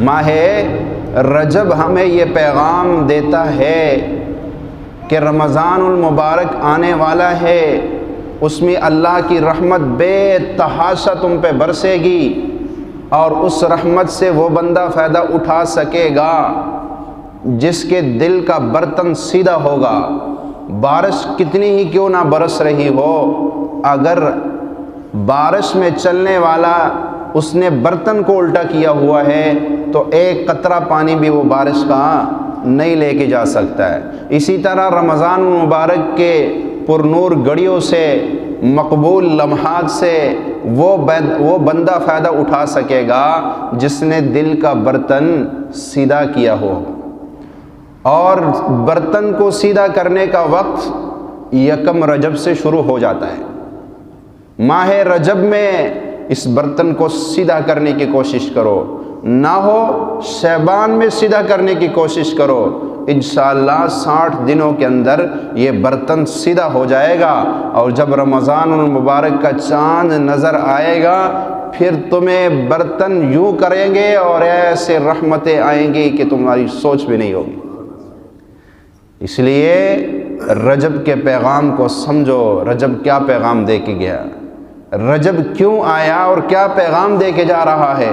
ماہ رجب ہمیں یہ پیغام دیتا ہے کہ رمضان المبارک آنے والا ہے، اس میں اللہ کی رحمت بے تحاشا تم پہ برسے گی، اور اس رحمت سے وہ بندہ فائدہ اٹھا سکے گا جس کے دل کا برتن سیدھا ہوگا۔ بارش کتنی ہی کیوں نہ برس رہی ہو، اگر بارش میں چلنے والا اس نے برتن کو الٹا کیا ہوا ہے تو ایک قطرہ پانی بھی وہ بارش کا نہیں لے کے جا سکتا ہے۔ اسی طرح رمضان المبارک کے پرنور گھڑیوں سے، مقبول لمحات سے وہ بندہ فائدہ اٹھا سکے گا جس نے دل کا برتن سیدھا کیا ہو۔ اور برتن کو سیدھا کرنے کا وقت یکم رجب سے شروع ہو جاتا ہے۔ ماہ رجب میں اس برتن کو سیدھا کرنے کی کوشش کرو، نہ ہو شعبان میں سیدھا کرنے کی کوشش کرو۔ انشاءاللہ 60 دنوں کے اندر یہ برتن سیدھا ہو جائے گا، اور جب رمضان المبارک کا چاند نظر آئے گا پھر تمہیں برتن یوں کریں گے اور ایسے رحمتیں آئیں گی کہ تمہاری سوچ بھی نہیں ہوگی۔ اس لیے رجب کے پیغام کو سمجھو، رجب کیا پیغام دے کے گیا، رجب کیوں آیا اور کیا پیغام دے کے جا رہا ہے۔